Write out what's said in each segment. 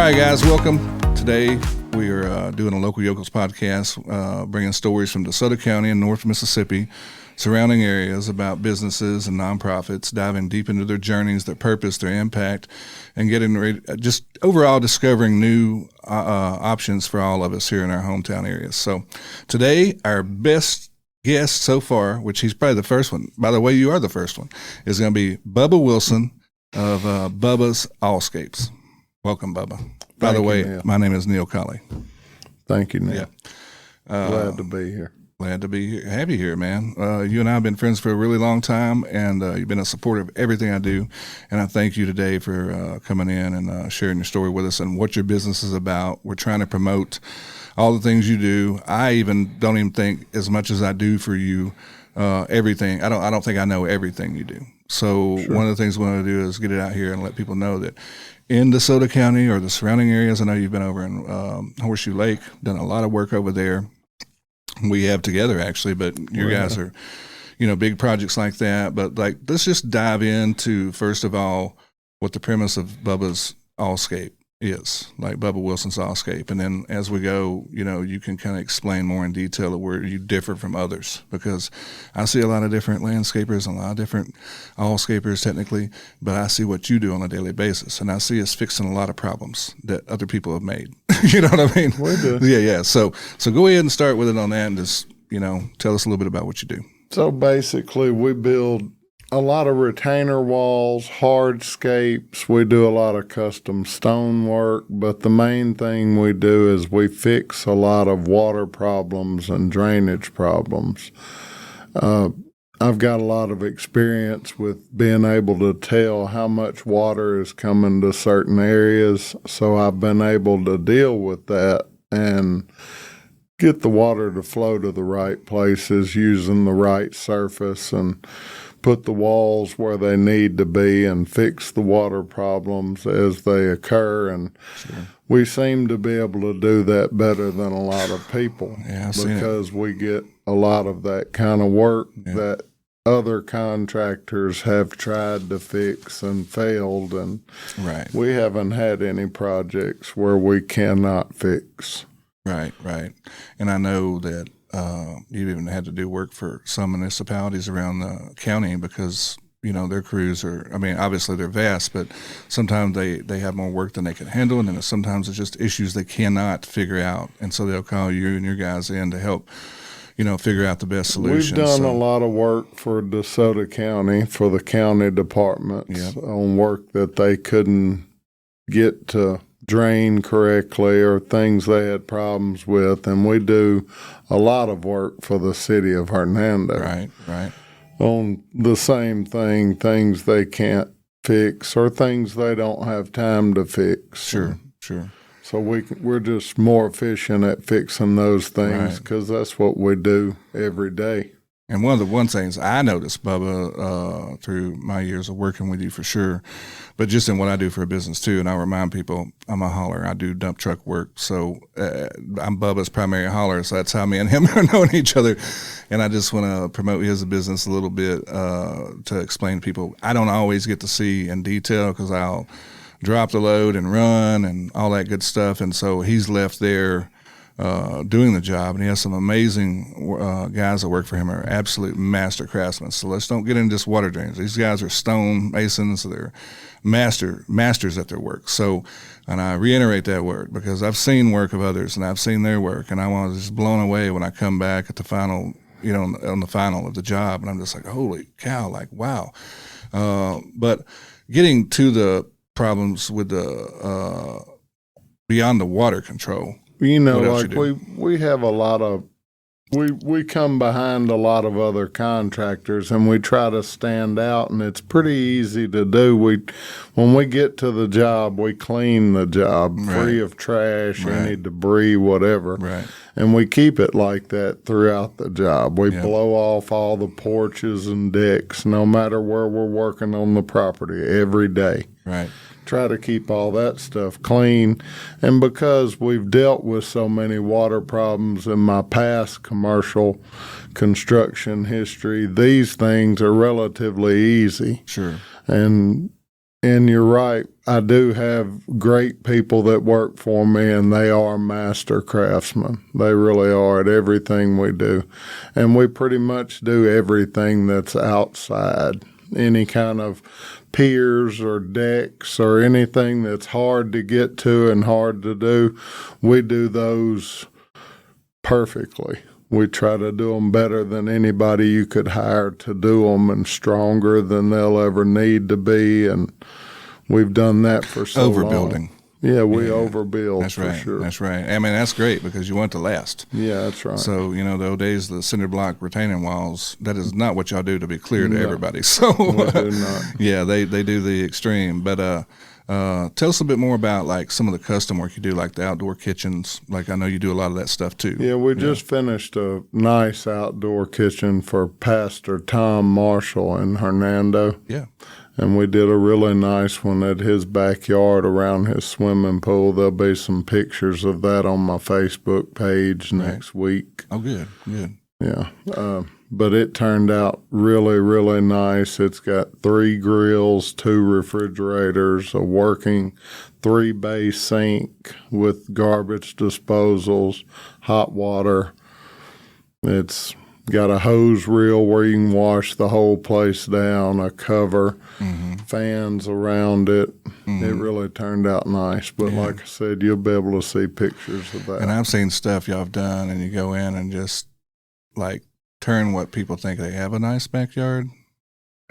right, guys, welcome. Today we are doing a Local Yokels podcast, bringing stories from DeSoto County and North Mississippi, surrounding areas about businesses and nonprofits, diving deep into their journeys, their purpose, their impact, and getting ready, just overall discovering new options for all of us here in our hometown areas. So today, our best guest so far, which he's probably the first one, by the way, you are the first one, is going to be Bubba Wilson of Bubba's ALLSCAPE. Welcome, Bubba. By the way, my name is Neil Colley. Thank you, Neil. Yeah. Glad to be here. Glad to be here. Have you here, man. You and I have been friends for a really long time, and you've been a supporter of everything I do. And I thank you today for coming in and sharing your story with us and what your business is about. We're trying to promote all the things you do. I don't even think as much as I do for you, everything. I don't think I know everything you do. So sure. One of the things we want to do is get it out here and let people know that in DeSoto County or the surrounding areas, I know you've been over in Horseshoe Lake, done a lot of work over there. We have together actually, but your guys are, big projects like that. But let's just dive into, first of all, what the premise of Bubba's ALLSCAPE is, like Bubba Wilson's ALLSCAPE. And then as we go, you can kind of explain more in detail of where you differ from others, because I see a lot of different landscapers and a lot of different ALLSCAPers technically, but I see what you do on a daily basis. And I see us fixing a lot of problems that other people have made. You know what I mean? We do. Yeah. So go ahead and start with it on that and just, tell us a little bit about what you do. So basically we build a lot of retainer walls, hardscapes. We do a lot of custom stonework, but the main thing we do is we fix a lot of water problems and drainage problems. I've got a lot of experience with being able to tell how much water is coming to certain areas, so I've been able to deal with that and get the water to flow to the right places using the right surface and put the walls where they need to be and fix the water problems as they occur. And sure. We seem to be able to do that better than a lot of people because we get a lot of that kind of work that other contractors have tried to fix and failed. And we haven't had any projects where we cannot fix. Right. And I know that you've even had to do work for some municipalities around the county because, their crews are, obviously they're vast, but sometimes they have more work than they can handle, and then sometimes it's just issues they cannot figure out. And so they'll call you and your guys in to help, figure out the best solution. We've done a lot of work for DeSoto County, for the county departments on work that they couldn't get to drain correctly or things they had problems with, and we do a lot of work for the city of Hernando. Right. On the same thing, things they can't fix or things they don't have time to fix. Sure. So we're just more efficient at fixing those things because that's what we do every day. And one of the things I noticed, Bubba, through my years of working with you for sure, but just in what I do for a business too, and I remind people, I'm a hauler. I do dump truck work. So I'm Bubba's primary hauler, so that's how me and him are knowing each other. And I just want to promote his business a little bit to explain to people. I don't always get to see in detail because I'll drop the load and run and all that good stuff. And so he's left there doing the job, and he has some amazing guys that work for him are absolute master craftsmen. So let's don't get into just water drains. These guys are stone masons, so they're masters at their work. So, and I reiterate that word because I've seen work of others and I've seen their work, and I was just blown away when I come back at the final, on the final of the job, and I'm just like, holy cow, like wow. But getting to the problems with the beyond the water control. We have a lot of, we come behind a lot of other contractors and we try to stand out, and it's pretty easy to do. When we get to the job, we clean the job free of trash, any debris, whatever. Right. And we keep it like that throughout the job. We blow off all the porches and decks, no matter where we're working on the property, every day. Right. Try to keep all that stuff clean. And because we've dealt with so many water problems in my past commercial construction history, these things are relatively easy. Sure. And And you're right. I do have great people that work for me, and they are master craftsmen. They really are at everything we do. And we pretty much do everything that's outside. Any kind of piers or decks or anything that's hard to get to and hard to do, we do those perfectly. We try to do them better than anybody you could hire to do them, and stronger than they'll ever need to be. And we've done that for so long. Overbuilding. Yeah, we overbuild. That's for right. sure. That's right. I mean, that's great because you want to last. Yeah, that's right. So, the old days, the cinder block retaining walls, that is not what y'all do, to be clear to everybody. So, We do not. yeah, they do the extreme. But tell us a bit more about like some of the custom work you do, like the outdoor kitchens. Like I know you do a lot of that stuff too. Yeah, we just finished a nice outdoor kitchen for Pastor Tom Marshall in Hernando. Yeah. And we did a really nice one at his backyard around his swimming pool. There'll be some pictures of that on my Facebook page next week. Oh, good. Yeah. But it turned out really, really nice. It's got 3 grills, 2 refrigerators, a working 3-bay sink with garbage disposals, hot water. It's got a hose reel where you can wash the whole place down, a cover, fans around it. It really turned out nice. But like I said, you'll be able to see pictures of that. And I've seen stuff y'all have done, and you go in and just like turn what people think they have a nice backyard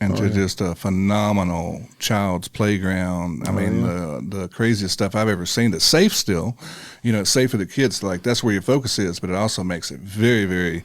into just a phenomenal child's playground. I mean, the craziest stuff I've ever seen that's safe still. It's safe for the kids. Like that's where your focus is, but it also makes it very, very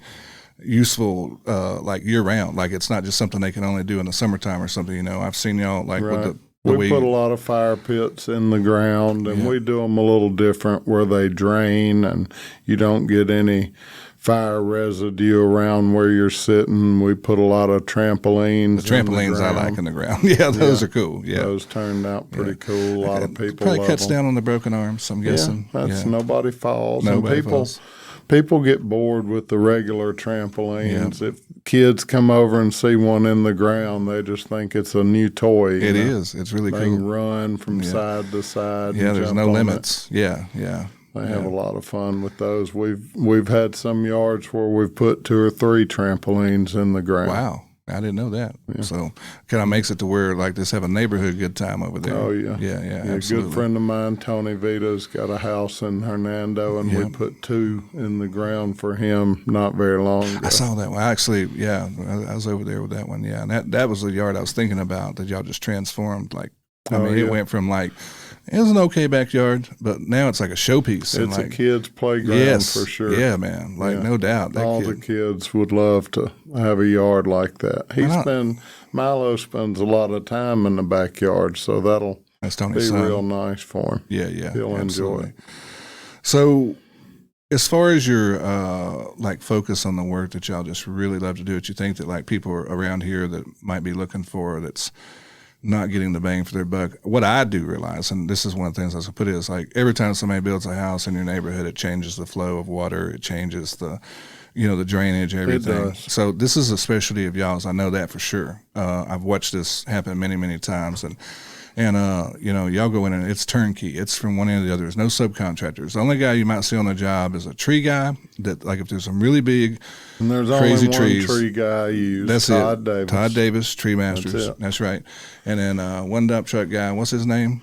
useful like year round. Like it's not just something they can only do in the summertime or something. I've seen y'all like with we put a lot of fire pits in the ground, and we do them a little different where they drain and you don't get any fire residue around where you're sitting. We put a lot of trampolines. The trampolines I like in the ground. Yeah, those are cool. Yeah, those turned out pretty cool. A lot of people probably love cuts them. down on the broken arms, I'm guessing. Nobody falls. Nobody and falls. People get bored with the regular trampolines. If kids come over and see one in the ground, they just think it's a new toy. It is. It's really they cool. Can run from side to side. Yeah, and there's jump no on limits. it. Yeah. They have a lot of fun with those. We've had some yards where we've put 2 or 3 trampolines in the ground. Wow. I didn't know that. Yeah. So kind of makes it to where like just have a neighborhood good time over there. Oh, yeah. Yeah, absolutely. A good friend of mine, Tony Vito's got a house in Hernando, and we put 2 in the ground for him not very long ago. I saw that one. Actually, I was over there with that one. Yeah, and that was the yard I was thinking about that y'all just transformed. Like, it went from like, it was an okay backyard, but now it's like a showpiece. It's a kid's playground for sure. Yeah, man. Like, no doubt. All the kids would love to have a yard like that. Milo spends a lot of time in the backyard, so that'll be real nice for him. Yeah. He'll enjoy it. So as far as your like focus on the work that y'all just really love to do, that you think that like people around here that might be looking for that's not getting the bang for their buck. What I do realize, and this is one of the things I was put is like every time somebody builds a house in your neighborhood, it changes the flow of water, it changes the the drainage, everything. It does. So this is a specialty of y'all's. I know that for sure. I've watched this happen many, many times, and y'all go in and it's turnkey. It's from one end to the other. There's no subcontractors. The only guy you might see on the job is a tree guy that, like, if there's some really big, and there's crazy only trees, one tree guy I use. That's Todd it. Davis. Todd Davis, Tree Masters. That's right. And then one dump truck guy. What's his name?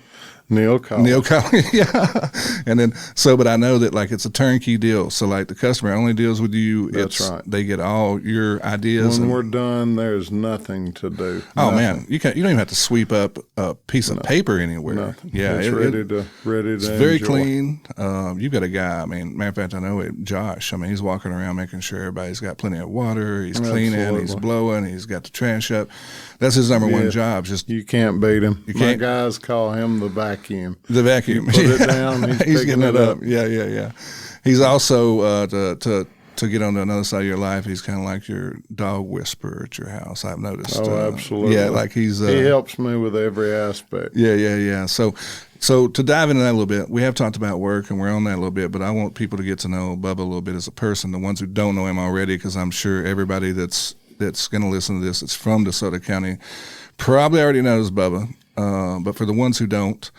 Neil Collins. Yeah. And then, but I know that like it's a turnkey deal. So like the customer only deals with you. That's right. They get all your ideas. When we're done, there's nothing to do. Oh man, you don't even have to sweep up a piece of paper anywhere. Nothing. Yeah. It's ready to It's very clean. You've got a guy, I mean, matter of fact, I know it, Josh. I mean, he's walking around making sure everybody's got plenty of water. He's cleaning, he's blowing, he's got the trash up. That's his number one job. Just you can't beat him. My guys call him the vacuum. The vacuum. You put it down. He's getting it up. Yeah. He's also to get on to another side of your life. He's kind of like your dog whisperer at your house. I've noticed. Oh, absolutely. Yeah, like he helps me with every aspect. Yeah. So to dive into that a little bit, we have talked about work and we're on that a little bit, but I want people to get to know Bubba a little bit as a person. The ones who don't know him already, because I'm sure everybody that's going to listen to this, that's from DeSoto County, probably already knows Bubba. but for the ones who don't,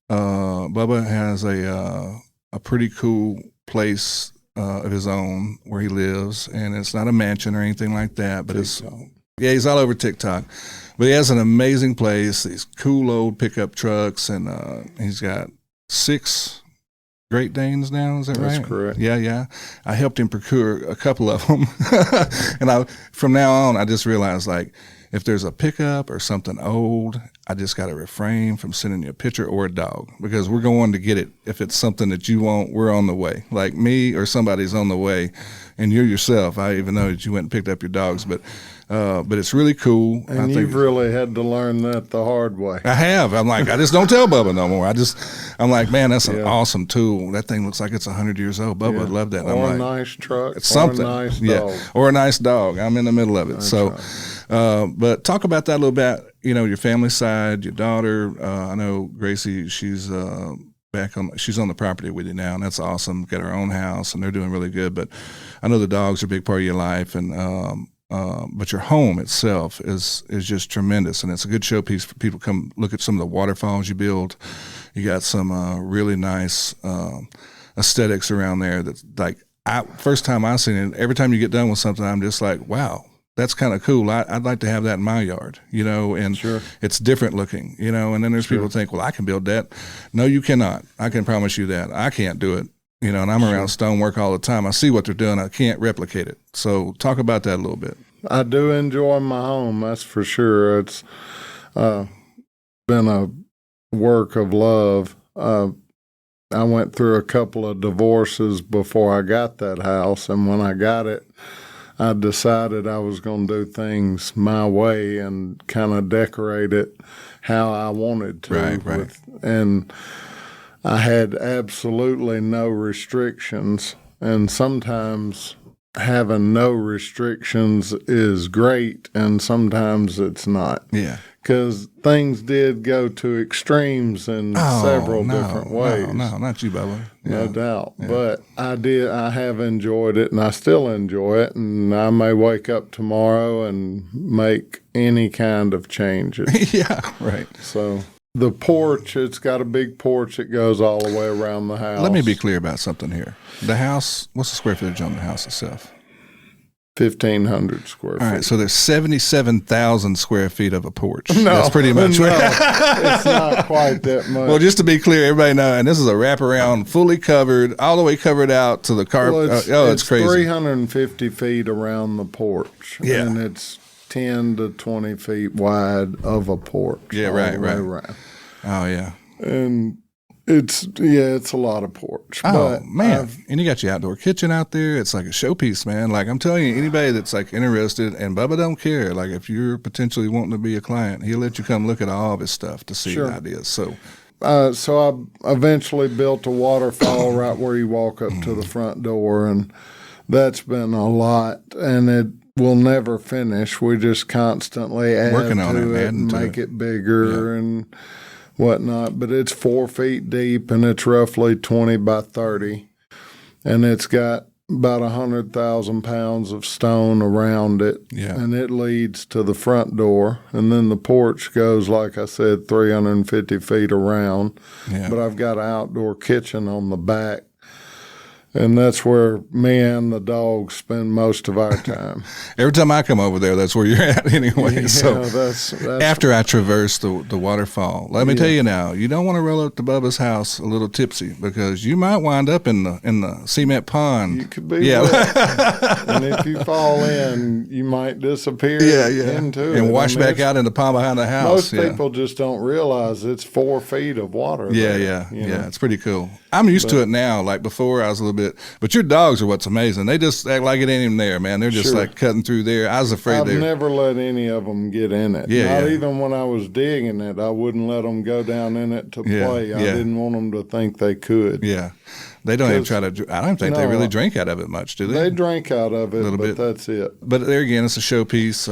Bubba has a pretty cool place of his own where he lives, and it's not a mansion or anything like that, but he's all over TikTok. But he has an amazing place, these cool old pickup trucks, and he's got 6 Great Danes now, is that right? That's correct. Yeah. I helped him procure a couple of them. And from now on, I just realized, like, if there's a pickup or something old, I just got to refrain from sending you a picture or a dog, because we're going to get it. If it's something that you want, we're on the way. Like me or somebody's on the way, and you're yourself. I even know that you went and picked up your dogs, but it's really cool. And you've really had to learn that the hard way. I have. I'm like, I just don't tell Bubba no more. I'm like, man, that's an awesome tool. That thing looks like it's 100 years old. Bubba would love that. And or I'm a like, nice truck, it's something. or a nice dog. Or a nice dog. I'm in the middle of it. That's so, right. But talk about that a little bit. Your family side, your daughter. I know Gracie. She's she's on the property with you now, and that's awesome. Got her own house, and they're doing really good. But I know the dogs are a big part of your life, and but your home itself is just tremendous, and it's a good showpiece for people to come look at some of the waterfalls you build. You got some really nice aesthetics around there. That's like, first time I seen it, every time you get done with something, I'm just like, wow. That's kind of cool. I'd like to have that in my yard, and sure. It's different looking, and then there's people who think, well, I can build that. No, you cannot. I can promise you that. I can't do it, and I'm around stonework all the time. I see what they're doing. I can't replicate it. So talk about that a little bit. I do enjoy my home, that's for sure. It's been a work of love. I went through a couple of divorces before I got that house, and when I got it, I decided I was going to do things my way and kind of decorate it how I wanted to. Right. And I had absolutely no restrictions. And sometimes having no restrictions is great, and sometimes it's not. Yeah. Because things did go to extremes in several different ways. No, not you, Bubba. No doubt. Yeah. But I have enjoyed it, and I still enjoy it, and I may wake up tomorrow and make any kind of changes. Yeah, right. So the porch, it's got a big porch that goes all the way around the house. Let me be clear about something here. The house, what's the square footage on the house itself? 1,500 square feet. All right, so there's 77,000 square feet of a porch. No, that's pretty much right. It's not quite that much. Well, just to be clear, everybody know, and this is a wraparound, fully covered, all the way covered out to the carpet. Well, it's crazy. 350 feet around the porch. Yeah. And it's 10 to 20 feet wide of a porch. Yeah, right. Around. Oh, yeah. And it's a lot of porch. Oh, man. And you got your outdoor kitchen out there. It's like a showpiece, man. Like, I'm telling you, anybody that's like interested, and Bubba don't care. Like, if you're potentially wanting to be a client, he'll let you come look at all of his stuff to see the ideas. So I eventually built a waterfall right where you walk up to the front door, and that's been a lot, and it will never finish. We just constantly add working on to it and make it bigger and whatnot. But it's 4 feet deep, and it's roughly 20 by 30, and it's got about 100,000 pounds of stone around it, and it leads to the front door, and then the porch goes, like I said, 350 feet around. But I've got an outdoor kitchen on the back, and that's where me and the dogs spend most of our time. Every time I come over there, that's where you're at anyway. Yeah, so that's after I traverse the waterfall, let me tell you now, you don't want to roll up to Bubba's house a little tipsy, because you might wind up in the cement pond. You could be wet. And if you fall in, you might disappear into it. And wash back out in the pond behind the house. Most people just don't realize it's 4 feet of water. Yeah. It's pretty cool. I'm used to it now. Like before, I was a little bit. But your dogs are what's amazing. They just act like it ain't even there, man. They're just like cutting through there. I was afraid I've never let any of them get in it. Not even when I was digging it, I wouldn't let them go down in it to play. I didn't want them to think they could. Yeah. They don't even try to. I don't think they really drink out of it much, do they? They drink out of it, but bit. That's it. But there again, it's a showpiece.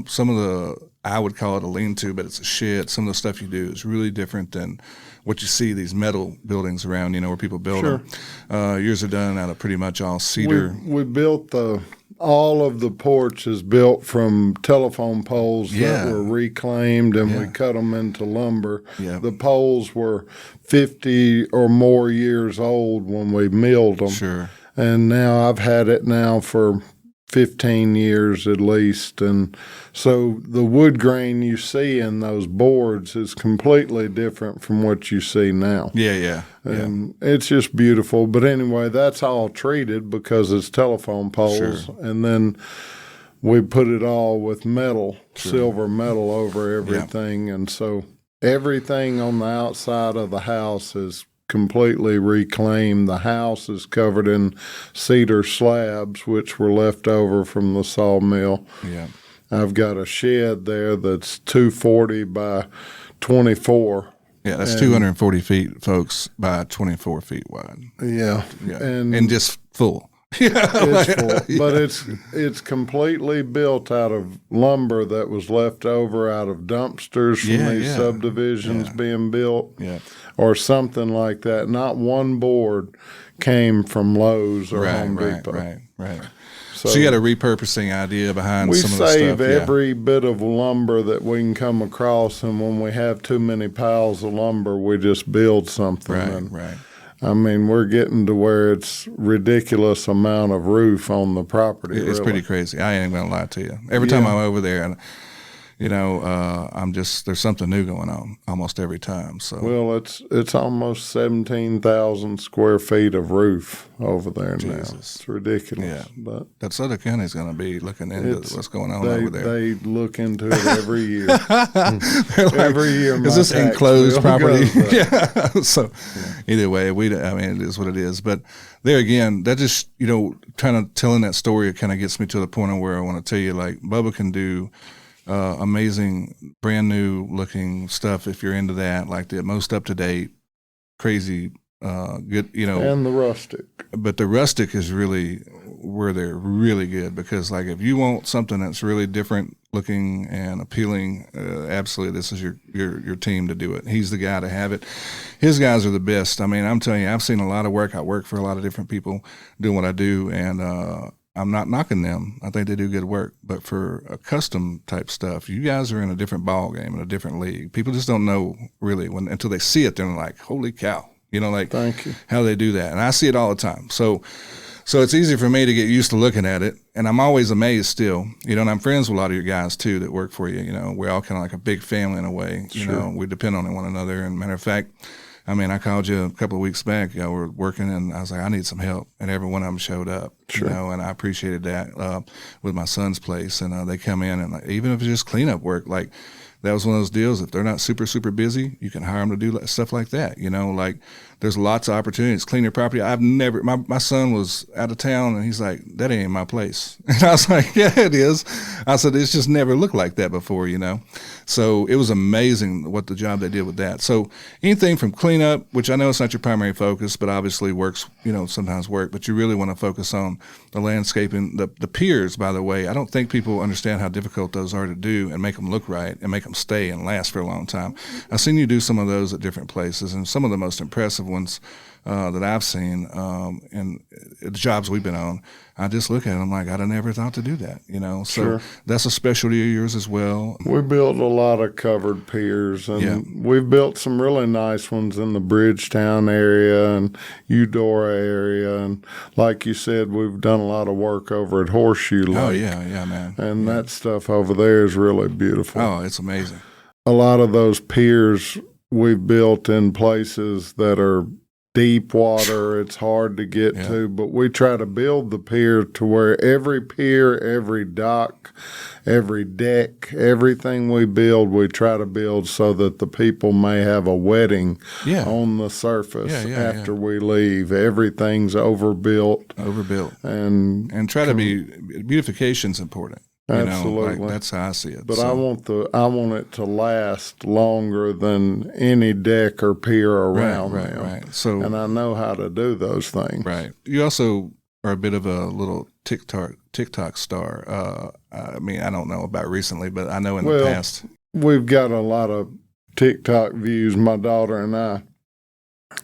Some of the, I would call it a lean-to, but it's a shed. Some of the stuff you do is really different than what you see these metal buildings around, where people build them. Yours are done out of pretty much all cedar. We built the all of the porch is built from telephone poles that were reclaimed, and we cut them into lumber. Yeah. The poles were 50 or more years old when we milled them. Sure. And now I've had it now for 15 years at least. And so the wood grain you see in those boards is completely different from what you see now. Yeah. And it's just beautiful. But anyway, that's all treated because it's telephone poles. Sure. And then we put it all with metal, silver metal over everything. And so everything on the outside of the house is completely reclaimed. The house is covered in cedar slabs, which were left over from the sawmill. Yeah. I've got a shed there that's 240 by 24. Yeah, that's 240 feet, folks, by 24 feet wide. Yeah. And just full. It's full. But it's completely built out of lumber that was left over out of dumpsters from these subdivisions being built. Yeah. Or something like that. Not one board came from Lowe's or Home Depot. Right. So you got a repurposing idea behind some of the stuff. We save every bit of lumber that we can come across, and when we have too many piles of lumber, we just build something. Right. I mean, we're getting to where it's ridiculous amount of roof on the property. It's pretty crazy. I ain't gonna lie to you. Every time I'm over there, and there's something new going on almost every time. So it's almost 17,000 square feet of roof over there now. It's ridiculous. Yeah, but that Southern County's going to be looking into what's going on over there. They look into it every year. Every year, is this enclosed property? Yeah. So either way, it is what it is. But there again, that just kind of telling that story, it kind of gets me to the point of where I want to tell you, like, Bubba can do amazing, brand new looking stuff if you're into that, like the most up to date, crazy, good, And the rustic. But the rustic is really where they're really good, because like if you want something that's really different looking and appealing, absolutely, this is your team to do it. He's the guy to have it. His guys are the best. I mean, I'm telling you, I've seen a lot of work. I work for a lot of different people doing what I do, and I'm not knocking them. I think they do good work. But for a custom type stuff, you guys are in a different ball game, in a different league. People just don't know really until they see it. They're like, holy cow, Thank you. How they do that. And I see it all the time. So it's easy for me to get used to looking at it. And I'm always amazed still, and I'm friends with a lot of your guys too that work for you. We're all kind of like a big family in a way. Sure. We depend on one another. And matter of fact, I mean, I called you a couple of weeks back. We were working, and I was like, I need some help. And every one of them showed up, Sure. And I appreciated that with my son's place. And they come in, and like, even if it's just cleanup work, like that was one of those deals. If they're not super, super busy, you can hire them to do stuff like that. Like there's lots of opportunities. Clean your property. My son was out of town, and he's like, that ain't my place. And I was like, yeah, it is. I said, it's just never looked like that before, So it was amazing what the job they did with that. So anything from cleanup, which I know it's not your primary focus, but obviously works, sometimes work, but you really want to focus on the landscaping, the piers, by the way. I don't think people understand how difficult those are to do and make them look right and make them stay and last for a long time. I've seen you do some of those at different places, and some of the most impressive ones that I've seen in the jobs we've been on. I just look at it, I'm like, I'd have never thought to do that, So Sure. That's a specialty of yours as well. We built a lot of covered piers, and we've built some really nice ones in the Bridgetown area and Eudora area. And like you said, we've done a lot of work over at Horseshoe Lake. Oh, yeah, man. And that stuff over there is really beautiful. Oh, it's amazing. A lot of those piers we've built in places that are deep water. It's hard to get to, but we try to build the pier to where every pier, every dock, every deck, everything we build, we try to build so that the people may have a wedding on the surface after we leave. Everything's overbuilt. And try to be, beautification's important. Absolutely. That's how I see it. But I want it to last longer than any deck or pier around them. Right. So, and I know how to do those things. Right. You also are a bit of a little TikTok star. I mean, I don't know about recently, but I know in the past. We've got a lot of TikTok views, my daughter and I,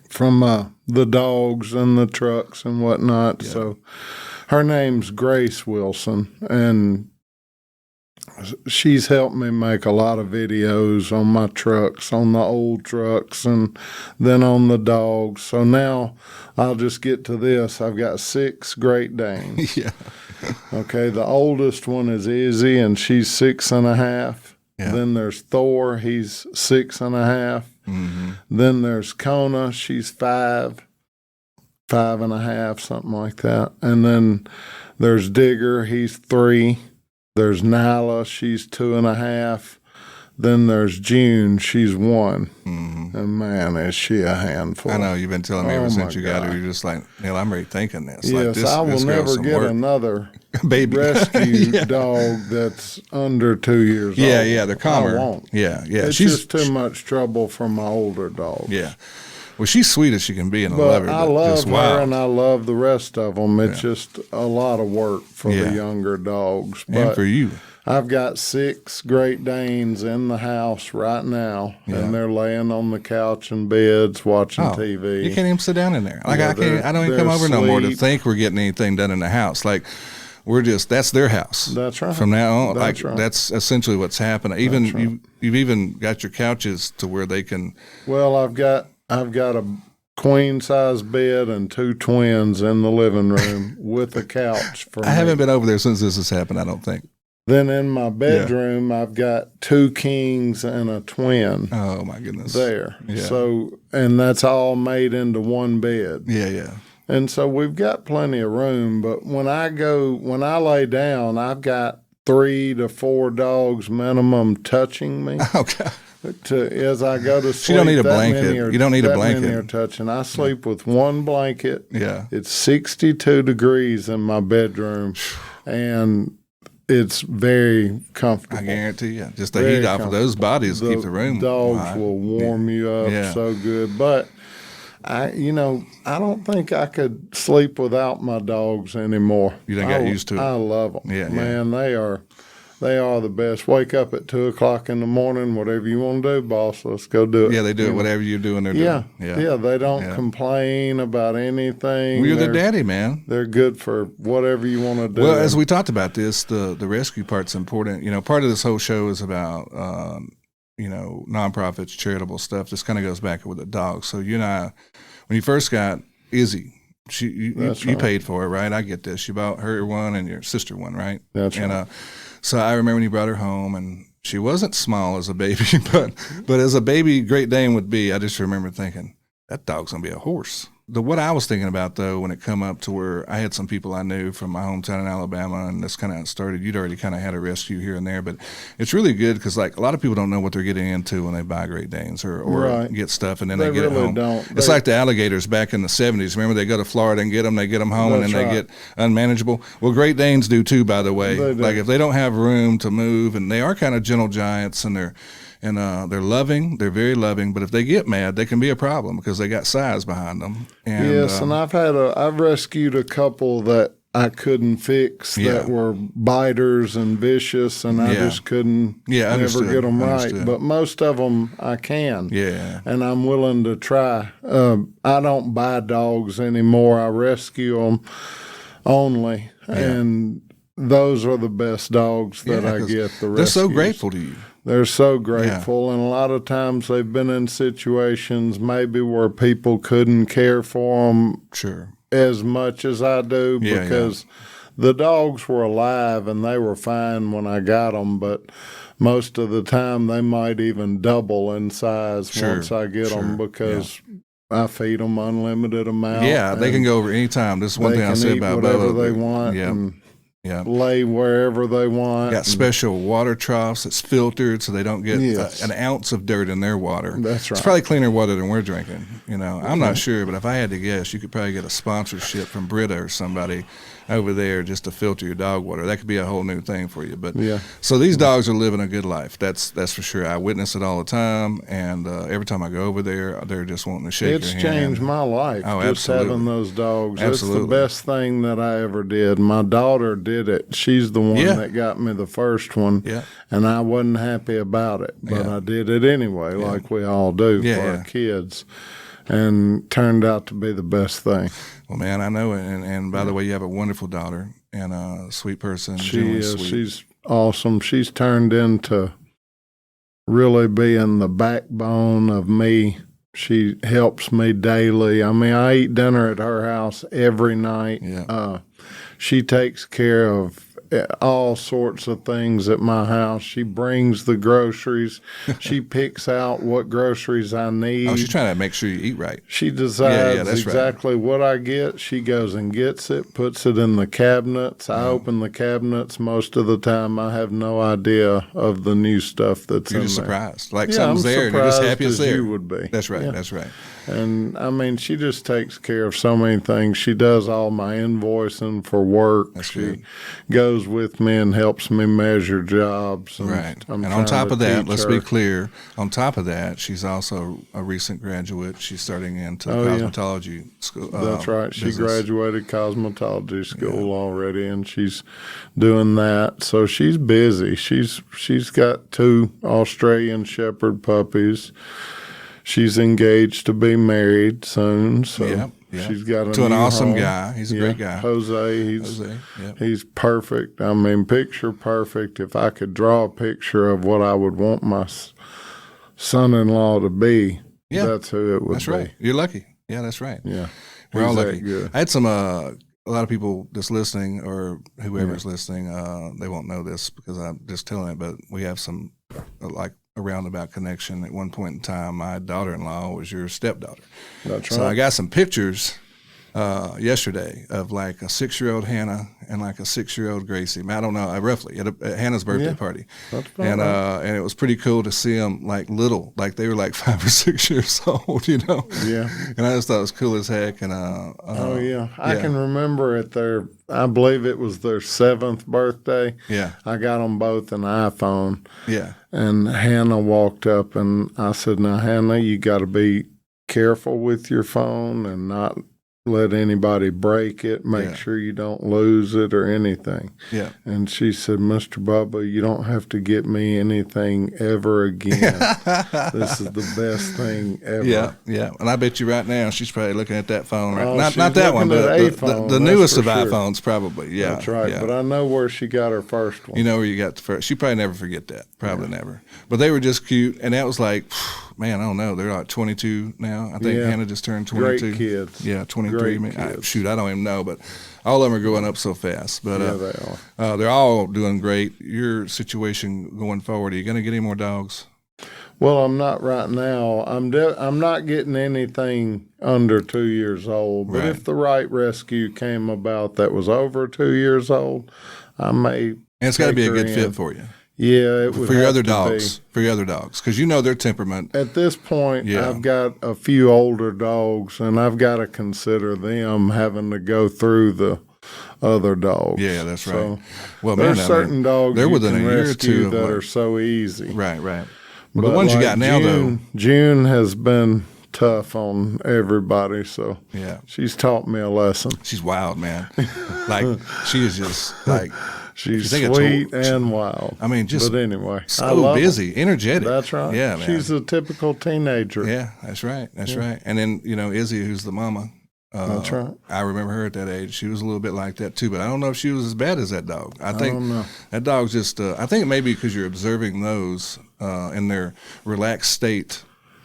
from the dogs and the trucks and whatnot. Yeah. So her name's Grace Wilson, and she's helped me make a lot of videos on my trucks, on the old trucks, and then on the dogs. So now I'll just get to this. I've got 6 Great Danes. Yeah. Okay, the oldest one is Izzy, and she's 6.5. Yeah. Then there's Thor, he's 6.5. Mm-hmm. Then there's Kona, she's 5, 5.5, something like that. And then there's Digger, he's 3. There's Nyla, she's 2.5. Then there's June, she's 1. Mm-hmm. And man, is she a handful. I know, you've been telling me ever since you got her, you're just like, Neil, I'm already thinking this. Yes, like, I will never get another baby rescue dog that's under 2 years old. Yeah, they're calmer. I won't. Yeah. It's just too much trouble for my older dog. Yeah. Well, she's sweet as she can be, and I love her. I love just her, wild. and I love the rest of them. It's just a lot of work for Yeah. the younger dogs. And But for you. I've got 6 Great Danes in the house right now, and they're laying on the couch and beds watching TV. You can't even sit down in there. Like, Yeah, I don't even come over no more to asleep. think we're getting anything done in the house. Like, that's their house. That's right. From now on, That's right. that's essentially what's happening. Even you've even got your couches to where they can. Well, I've got a queen size bed and 2 twins in the living room with a couch for I haven't been over there since this has happened, I don't think. Then in my bedroom, I've got 2 kings and a twin. Oh my goodness. There. Yeah. So, and that's all made into one bed. Yeah. And so we've got plenty of room, but when I lay down, I've got 3 to 4 dogs minimum touching me. Okay. As I go to sleep, you don't need a that blanket. many are- You don't need a that blanket. many are touching. I sleep with one blanket. Yeah. It's 62 degrees in my bedroom, and it's very comfortable. I guarantee you. Just the Very heat off of those bodies keep the room. Dogs hot. will warm you up so good. But I don't think I could sleep without my dogs anymore. You done got used to it. I love them. Yeah, Man, they are the best. Wake up at 2:00 in the morning, whatever you want to do, boss. Let's go do it. Yeah, they do it. Whatever you're doing, they're doing. Yeah. They don't complain about anything. Well, you're their daddy, man. They're good for whatever you want to do. Well, as we talked about this, the rescue part's important. Part of this whole show is about nonprofits, charitable stuff. This kind of goes back with the dog. So you and I, when you first got Izzy, you paid for it, right? I get this. You bought her one and your sister one, right? That's right. So I remember when you brought her home, and she wasn't small as a baby, but as a baby Great Dane would be, I just remember thinking, that dog's going to be a horse. What I was thinking about, though, when it come up to where I had some people I knew from my hometown in Alabama, and that's kind of how it started. You'd already kind of had a rescue here and there, but it's really good because, like, a lot of people don't know what they're getting into when they buy Great Danes or get stuff, and then they get really it home. don't. It's like the alligators back in the 70s. Remember, they go to Florida and get them home, and then they get unmanageable. Well, Great Danes do, too, by the way. Like, if they don't have room to move, and they are kind of gentle giants, and they're loving. They're very loving, but if they get mad, they can be a problem because they got size behind them. And, yes, and I've rescued a couple that I couldn't fix that were biters and vicious, and I just couldn't never get them right. But most of them I can. Yeah, and I'm willing to try. I don't buy dogs anymore. I rescue them only, and those are the best dogs that I get. They're so grateful to you. They're so grateful, and a lot of times they've been in situations maybe where people couldn't care for them as much as I do because the dogs were alive and they were fine when I got them, but most of the time they might even double in size once I get them because I feed them unlimited amount. Yeah, they can go over any time. This is one thing I say about whatever Bubba. they want. And lay wherever they want. Got special water troughs that's filtered so they don't get an ounce of dirt in their water. That's right. It's probably cleaner water than we're drinking. I'm not sure, but if I had to guess, you could probably get a sponsorship from Brita or somebody over there just to filter your dog water. That could be a whole new thing for you. But so these dogs are living a good life. That's for sure. I witness it all the time, and every time I go over there, they're just wanting to shake your hand. It's changed my life. Oh, just having those dogs. Absolutely. It's the best thing that I ever did. My daughter did it. She's the one that got me the first one, and I wasn't happy about it, but I did it anyway, like we all do for our kids. and turned out to be the best thing. Well, man, I know it. And by the way, you have a wonderful daughter and a sweet person. She is. Sweet. She's awesome. She's turned into really being the backbone of me. She helps me daily. I mean, I eat dinner at her house every night. Yeah. She takes care of all sorts of things at my house. She brings the groceries. She picks out what groceries I need. Oh, she's trying to make sure you eat right. She decides that's exactly what I get. She goes and gets it, puts it in the cabinets. I open the cabinets. Most of the time, I have no idea of the new stuff that's You're in just there. surprised. Like Yeah, something's I'm there and you're just surprised happy it's as there. you would be. That's right. Yeah. That's right. And, I mean, she just takes care of so many things. She does all my invoicing for work. That's she good. goes with me and helps me measure jobs. And Right. I'm And on trying top to of that, teach let's her. be clear, on top of that, she's also a recent graduate. She's starting into cosmetology school. That's right. She business. graduated cosmetology school already, and she's doing that. So she's busy. She's got 2 Australian Shepherd puppies. She's engaged to be married soon. So Yeah. she's got a to an new awesome home. guy. He's a great guy. Jose. Yeah. He's perfect. I mean, picture perfect. If I could draw a picture of what I would want my son-in-law to be, that's who it would That's be. right. You're lucky. Yeah, that's right. Yeah. We're all He's that lucky. good. I had some a lot of people that's listening or whoever's listening, they won't know this because I'm just telling it, but we have some like a roundabout connection. At one point in time, my daughter-in-law was your stepdaughter. That's So I right. got some pictures yesterday of like a 6-year-old Hannah and like a 6-year-old Gracie. I don't know, roughly at Hannah's birthday party. That's about right. And it was pretty cool to see them like little, like they were like 5 or 6 years old, you know? Yeah. And I just thought it was cool as heck. And Oh, yeah. I can remember at I believe it was their 7th birthday. Yeah. I got them both an iPhone. Yeah. And Hannah walked up and I said, now, Hannah, you got to be careful with your phone and not let anybody break it. Make sure you don't lose it or anything. Yeah. And she said, Mr. Bubba, you don't have to get me anything ever again. This is the best thing ever. Yeah, yeah. And I bet you right now she's probably looking at that phone right Oh, not she's that one, looking but at a phone, the that's newest for of sure. iPhones probably. Yeah. That's right. Yeah. But I know where she got her first one. You know where you got the first. She probably never forget that. Probably never. But they were just cute. And that was like, man, I don't know. They're like 22 now. I think Hannah just turned 22. Great kids. Yeah, 23. Great kids. Shoot, I don't even know. But all of them are growing up so fast. But Yeah, they are. they're all doing great. Your situation going forward, are you going to get any more dogs? Well, I'm not right now. I'm not getting anything under 2 years old. But Right. if the right rescue came about that was over 2 years old, I may. And it's got to be a take her good in. fit for you. Yeah, it would For your have other to dogs. be. For your other dogs. Because you know their temperament. At this point, Yeah. I've got a few older dogs, and I've got to consider them having to go through the other dogs. Yeah, that's right. So Well, there's man, certain dogs they're you within can a year or rescue two that of are so easy. Right, right. But But the ones you like got now, though. June has been tough on everybody, so Yeah. she's taught me a lesson. She's wild, man. Like, she is just like, She's think I sweet told- and wild. I mean, just but anyway, I so love 'em. busy, energetic. That's right. Yeah, man. She's a typical teenager. Yeah, that's right. That's right. And then, Izzy, who's the mama. That's right. I remember her at that age. She was a little bit like that, too. But I don't know if she was as bad as that dog. I think don't know. that dog's just, I think maybe because you're observing those in their relaxed state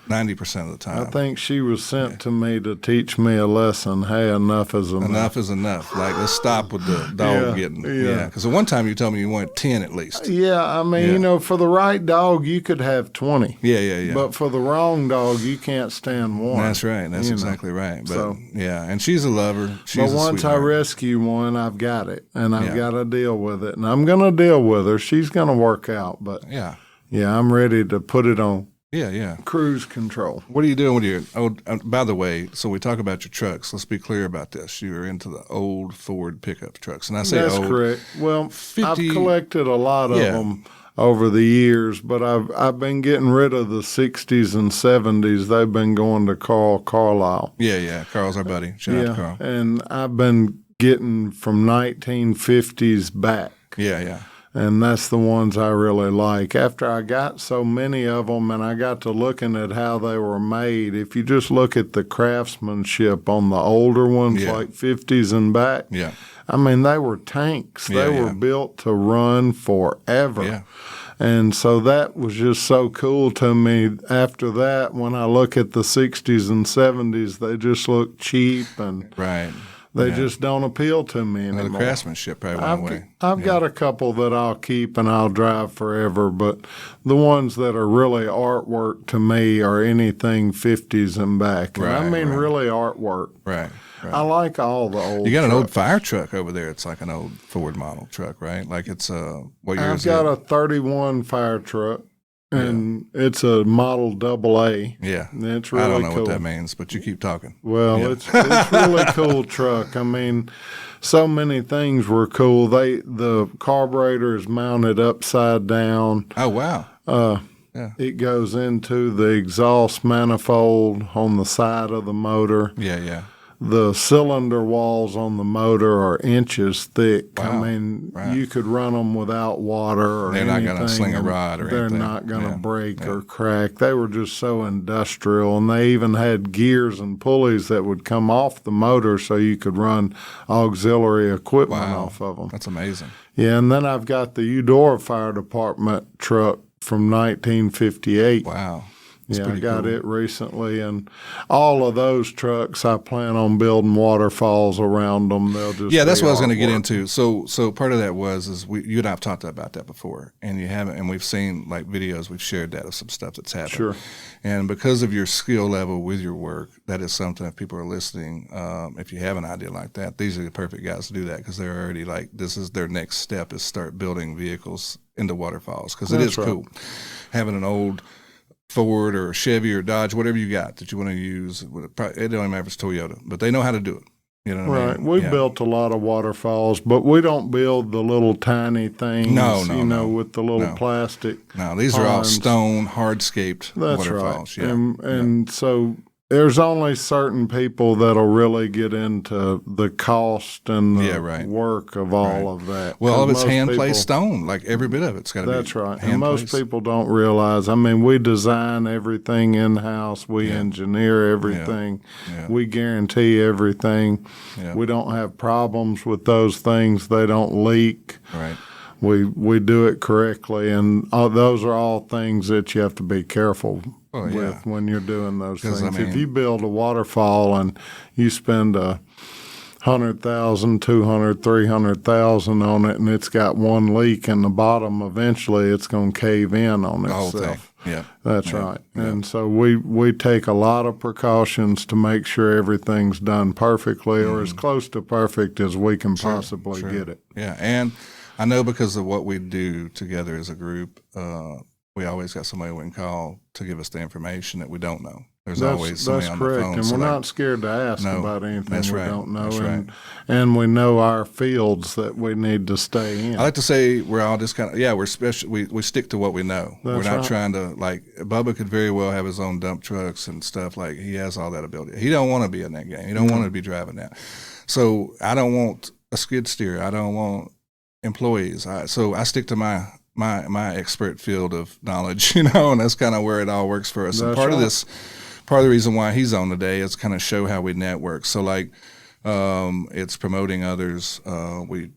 90% of the time. I think she was sent to me to teach me a lesson. Hey, enough is enough. Enough is enough. Like, let's stop with the dog getting. yeah. Because the one time you told me you wanted 10 at least. Yeah, I mean, Yeah. for the right dog, you could have 20. Yeah. But for the wrong dog, you can't stand one. That's right. That's you know. exactly right. But So- yeah, and she's a lover. She's But a once I sweetheart. rescue one, I've got it, and I've Yeah. got to deal with it. And I'm going to deal with her. She's going to work out. But, Yeah. yeah, I'm ready to put it on Yeah. cruise control. What are you doing with your? Oh, by the way, so we talk about your trucks. Let's be clear about this. You're into the old Ford pickup trucks, and I say That's old. correct. Well, 50 I've collected a lot of them over the years, but I've been getting rid of the 60s and 70s. They've been going to Carlisle. Yeah. Carl's our buddy. Shout out to Carl. And I've been getting from 1950s back. Yeah. And that's the ones I really like. After I got so many of them and I got to looking at how they were made, if you just look at the craftsmanship on the older ones, like 50s and back, I mean, they were tanks. They were built to run forever. Yeah. And so that was just so cool to me. After that, when I look at the 60s and 70s, they just look cheap and they just don't appeal to me anymore. The craftsmanship probably went away. I've got a couple that I'll keep and I'll drive forever, but the ones that are really artwork to me are anything 50s and back. And I mean really artwork. Right. I like all the old You got trucks. an old fire truck over there. It's like an old Ford model truck, right? Like it's what year is it? I've got a 31 fire truck. And it's a model AA. Yeah. It's really I don't know cool. what that means, but you keep talking. Well, it's really cool truck. I mean, so many things were cool. The carburetor is mounted upside down. Oh, wow. It goes into the exhaust manifold on the side of the motor. Yeah. The cylinder walls on the motor are inches thick. Wow. I mean, you could run them without water or They're anything. not going to sling a rod or They're anything. not going to break or crack. They were just so industrial, and they even had gears and pulleys that would come off the motor so you could run auxiliary equipment off of them. That's amazing. Yeah, and then I've got the Eudora Fire Department truck from 1958. Wow. I got it recently, and all of those trucks, I plan on building waterfalls around them. They'll just that's what I was going to get into. So part of that is you and I have talked about that before, and you haven't, and we've seen like videos, we've shared that of some stuff that's happened. Sure. And because of your skill level with your work, that is something if people are listening, if you have an idea like that, these are the perfect guys to do that because they're already like, this is their next step is start building vehicles into waterfalls because it is cool. Having an old Ford or Chevy or Dodge, whatever you got that you want to use. It don't even matter if it's Toyota, but they know how to do it. You know what I mean? We built a lot of waterfalls, but we don't build the little tiny things, with the little plastic. No, these are all stone, hardscaped waterfalls. Right. Yeah. And so there's only certain people that'll really get into the cost and the work of all of that. Well, all of it's hand-placed stone, like every bit of it's got to be That's right. And most people don't realize, I mean, we design everything in-house. We engineer everything. Yeah. We guarantee everything. Yeah. We don't have problems with those things. They don't leak. Right. We do it correctly, and those are all things that you have to be careful with when you're doing those things. I mean, if you build a waterfall and you spend $100,000, $200,000, $300,000 on it, and it's got one leak in the bottom, eventually it's going to cave in on itself. The whole thing. Yeah, that's right. Yeah. And so we take a lot of precautions to make sure everything's done perfectly or as close to perfect as we can possibly get it. Yeah, and I know because of what we do together as a group, we always got somebody we can call to give us the information that we don't know. There's always somebody on the phone. That's correct, and we're not scared to ask about anything we don't know, and we know our fields that we need to stay in. I like to say we're all just kind of, we're special. We stick to what we know. We're not trying to, like, Bubba could very well have his own dump trucks and stuff. Like, he has all that ability. He don't want to be in that game. He don't want to be driving that. So I don't want a skid steer. I don't want employees. So I stick to my expert field of knowledge, and that's kind of where it all works for us. And part of the reason why he's on today is kind of show how we network. So like, it's promoting others. We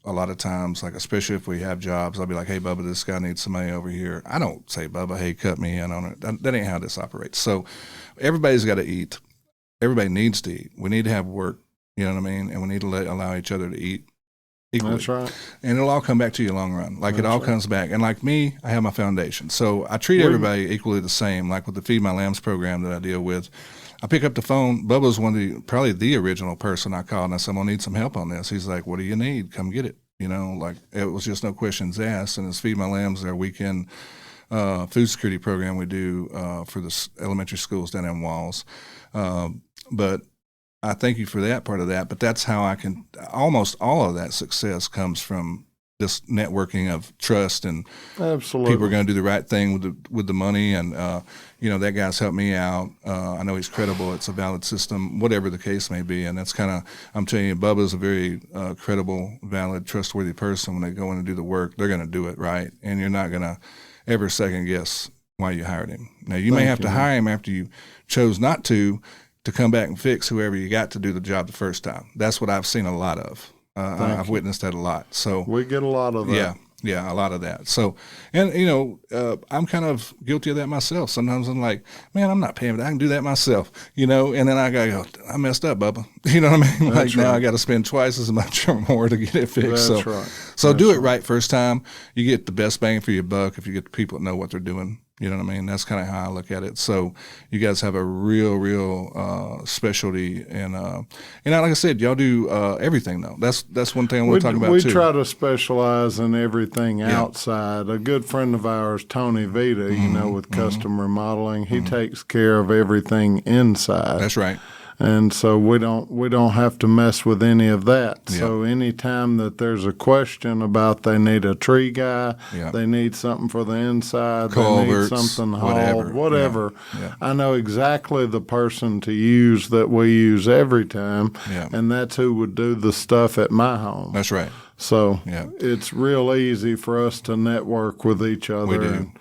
a lot of times, like especially if we have jobs, I'll be like, hey Bubba, this guy needs somebody over here. I don't say, Bubba, hey, cut me in on it. That ain't how this operates. So everybody's got to eat. Everybody needs to eat. We need to have work. You know what I mean? And we need to allow each other to eat equally. That's right. And it'll all come back to you in the long run. Like, it all comes back. And like me, I have my foundation. So I treat everybody equally the same. Like with the Feed My Lambs program that I deal with, I pick up the phone. Bubba's probably the original person I called, and I said, I'm going to need some help on this. He's like, what do you need? Come get it. Like, it was just no questions asked. And it's Feed My Lambs, our weekend food security program we do for the elementary schools down in Walls. But I thank you for that part of that, but that's how I can, almost all of that success comes from this networking of trust, and Absolutely. people are going to do the right thing with the money. And that guy's helped me out. I know he's credible. It's a valid system, whatever the case may be. And that's kind of, I'm telling you, Bubba's a very credible, valid, trustworthy person. When they go in and do the work, they're going to do it right, and you're not going to ever second guess why you hired him. Now, you may have to hire him after you chose not to come back and fix whoever you got to do the job the first time. That's what I've seen a lot of. I've witnessed that a lot. So we get a lot of that. Yeah, a lot of that. So, and I'm kind of guilty of that myself. Sometimes I'm like, man, I'm not paying, but I can do that myself, and then I gotta go, I messed up, Bubba. You know what I mean? Like now I got to spend twice as much or more to get it fixed. That's right. So do it right first time. You get the best bang for your buck if you get the people that know what they're doing. You know what I mean? That's kind of how I look at it. So you guys have a real specialty, and like I said, y'all do everything though. That's one thing I want to talk about too. We try to specialize in everything outside. A good friend of ours, Tony Vita, with custom remodeling, he takes care of everything inside. That's right. And so we don't have to mess with any of that. Yep. So anytime that there's a question about they need a tree guy, they need something for the inside, culverts, they need something hauled, whatever. Yeah. I know exactly the person to use that we use every time, and that's who would do the stuff at my home. That's right. So it's real easy for us to network with each other. We do,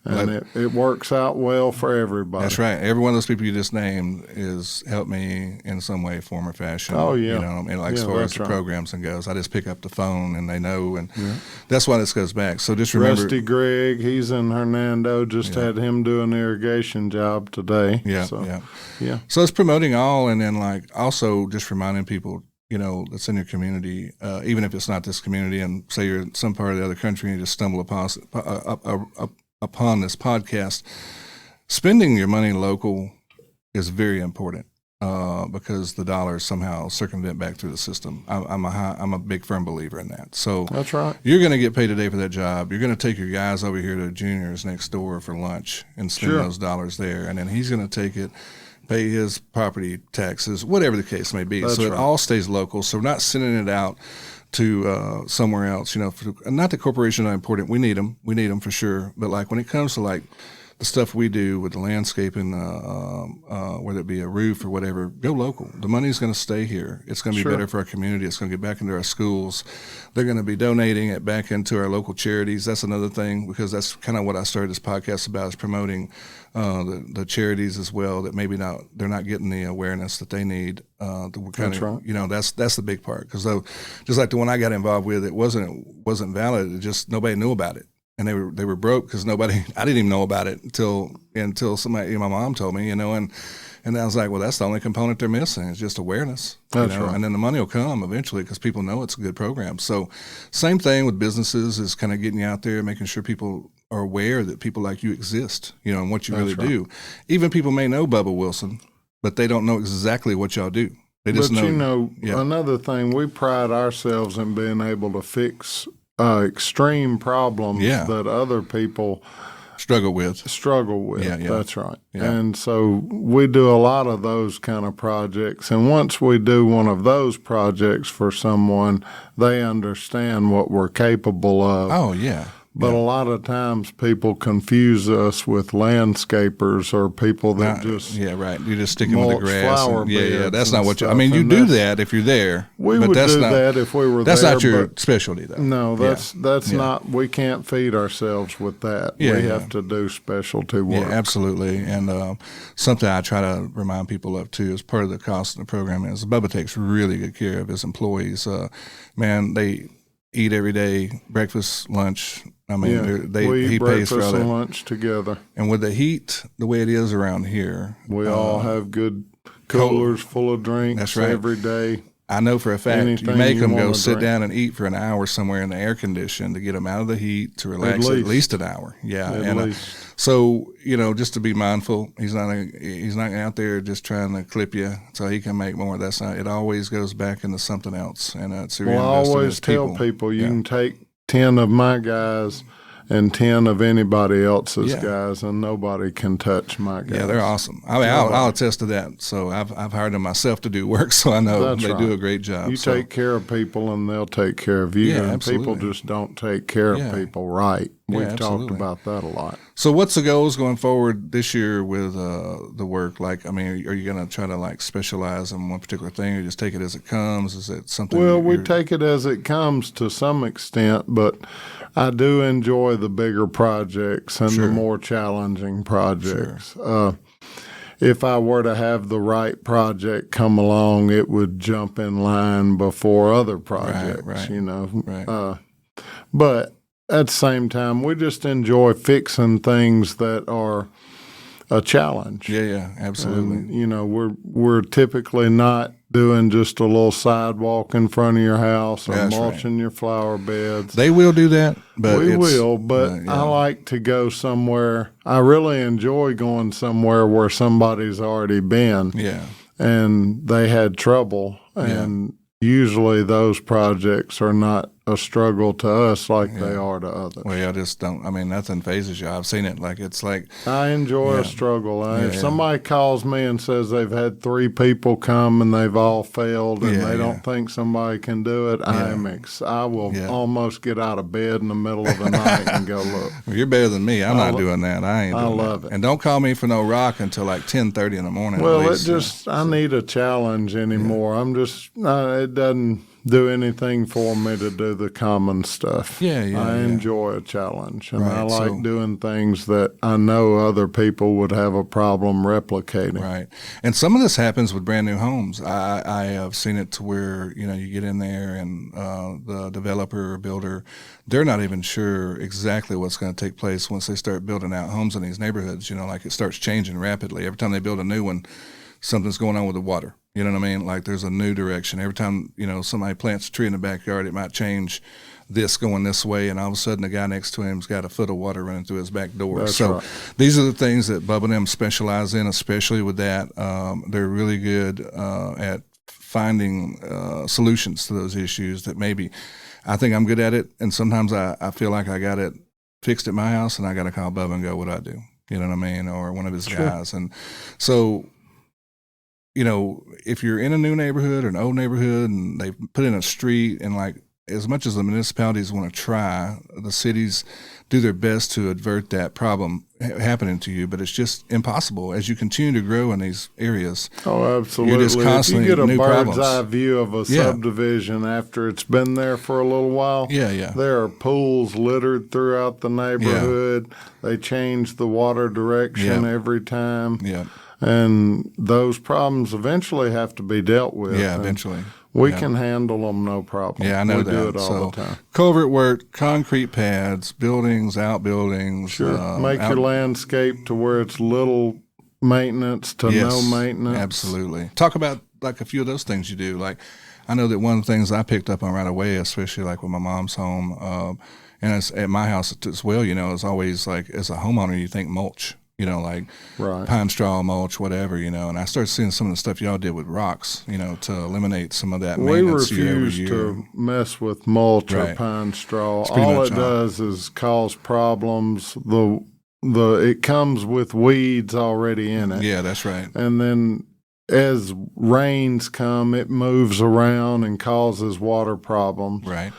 And it works out well for everybody. That's right. Every one of those people you just named has helped me in some way, form, or fashion. Oh, yeah. As far as the programs and goes, I just pick up the phone and they know, and that's why this goes back. So just remember. Rusty Gregg, he's in Hernando, just had him do an irrigation job today. So it's promoting all, and then also just reminding people, that's in your community, even if it's not this community, and say you're in some part of the other country and you just stumble upon this podcast, spending your money local is very important because the dollars somehow circumvent back through the system. I'm a big firm believer in that. So that's right. You're going to get paid today for that job. You're going to take your guys over here to Junior's next door for lunch and spend those dollars there, and then he's going to take it, pay his property taxes, whatever the case may be. It all stays local. So we're not sending it out to somewhere else, not that corporations are important. We need them for sure. But when it comes to the stuff we do with the landscaping, whether it be a roof or whatever, go local. The money's going to stay here. It's going to be better for our community. It's going to get back into our schools. They're going to be donating it back into our local charities. That's another thing, because that's kind of what I started this podcast about, is promoting the charities as well, that maybe they're not getting the awareness that they need. That's right. That's the big part, because just like the one I got involved with, it wasn't valid. It just nobody knew about it. And they were broke because I didn't even know about it until somebody, my mom told me, and I was like, well, that's the only component they're missing. It's just awareness. That's right. And then the money will come eventually because people know it's a good program. So same thing with businesses, is kind of getting you out there, making sure people are aware that people like you exist, and what you really do. Even people may know Bubba Wilson, but they don't know exactly what y'all do. They just know. Another thing, we pride ourselves in being able to fix extreme problems that other people struggle with. Yeah. That's right. Yeah. And so we do a lot of those kind of projects. And once we do one of those projects for someone, they understand what we're capable of. Oh, yeah. But a lot of times people confuse us with landscapers or people that you're just sticking with the grass. Flower beds that's not what you do that if you're there. We would do that if we were there. That's not your specialty, though. No, that's not. We can't feed ourselves with that. We have to do specialty work. Yeah, absolutely. And something I try to remind people of too, as part of the cost of the program, is Bubba takes really good care of his employees. They eat every day, breakfast, lunch. He pays for all that. And lunch together. And with the heat, the way it is around here, we all have good coolers full of drinks every day. I know for a fact you make them go sit down and eat for an hour somewhere in the air condition to get them out of the heat, to relax at least an hour. Yeah, at least. So just to be mindful, he's not out there just trying to clip you so he can make more. That's not. It always goes back into something else, and it's. Well, I always tell people you can take 10 of my guys and 10 of anybody else's Yeah. guys, and nobody can touch my guys. Yeah, they're awesome. I mean, I'll attest to that. So I've hired them myself to do work, so I know That's they right. do a great job. You So, take care of people, and they'll take care of you. Yeah, and absolutely. people just don't take care of people right. We've talked absolutely. about that a lot. So what's the goals going forward this year with the work? Like, I mean, are you going to try to like specialize in one particular thing, or just take it as it comes? Is it something? Well, we take it as it comes to some extent, but I do enjoy the bigger projects and the more challenging projects. If I were to have the right project come along, it would jump in line before other projects, Right. you know. Right. But at the same time, we just enjoy fixing things that are a challenge. Yeah, absolutely. And, you know, we're typically not doing just a little sidewalk in front of your house or That's mulching your flower beds. They will do that, but We will, but I like to go somewhere. I really enjoy going somewhere where somebody's already been and they had trouble. And usually those projects are not a struggle to us like they are to others. Well, I just don't. I mean, nothing phases you. I've seen it. Like it's like I enjoy a struggle. If somebody calls me and says they've had 3 people come and they've all failed and they don't think somebody can do it, I will almost get out of bed in the middle of the night and go look. Well, you're better than me. I'm not doing that. I ain't. I doing love that. it. And don't call me for no rock until like 10:30 in the morning. Well, at least, I need a challenge anymore. I'm just it doesn't do anything for me to do the common stuff. I enjoy a challenge, and I like doing things that I know other people would have a problem replicating. Right. And some of this happens with brand new homes. I have seen it to where, you know, you get in there and the developer or builder, they're not even sure exactly what's going to take place once they start building out homes in these neighborhoods. You know, like it starts changing rapidly. Every time they build a new one, something's going on with the water. You know what I mean? Like there's a new direction. Every time, you know, somebody plants a tree in the backyard, it might change this going this way, and all of a sudden the guy next to him's got a foot of water running through his back door. That's so right. These are the things that Bubba and them specialize in, especially with that. They're really good at finding solutions to those issues that maybe I think I'm good at it, and sometimes I feel like I got it fixed at my house, and I got to call Bubba and go, what do I do? You know what I mean? Or one of his guys. And so, you know, if you're in a new neighborhood or an old neighborhood and they put in a street, and like as much as the municipalities want to try, the cities do their best to avert that problem happening to you, but it's just impossible as you continue to grow in these areas. Oh, absolutely. You're just constantly if you get a new bird's problems. eye view of a subdivision after it's been there for a little while, there are pools littered throughout the neighborhood. They change the water direction every time. And those problems eventually have to be dealt with. Yeah, eventually. We can handle them no problem. Yeah, I know we that. do it all the time. Culvert work, concrete pads, buildings, outbuildings. Sure. Make your landscape to where it's little maintenance to no maintenance. Absolutely. Talk about like a few of those things you do. Like I know that one of the things I picked up on right away, especially like with my mom's home, and it's at my house as well, you know, is always like as a homeowner, you think mulch. You know, like pine straw mulch, whatever, you know. And I started seeing some of the stuff y'all did with rocks, you know, to eliminate some of that maintenance year over year. We refuse to mess with mulch or pine straw. All it does is cause problems. It comes with weeds already in it. Yeah, that's right. And then as rains come, it moves around and causes water problems. Right.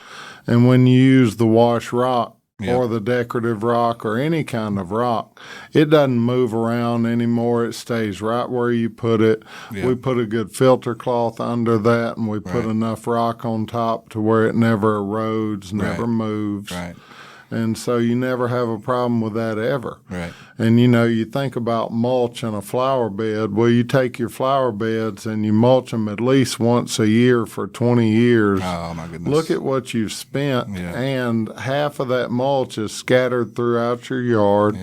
And when you use the wash rock, or the decorative rock or any kind of rock, it doesn't move around anymore. It stays right where you put it. We put a good filter cloth under that, and we put enough rock on top to where it never erodes, never moves. Right. And so you never have a problem with that ever. Right. And, you know, you think about mulch in a flower bed. Well, you take your flower beds and you mulch them at least once a year for 20 years. Oh, my goodness. Look at what you've spent, and half of that mulch is scattered throughout your yard.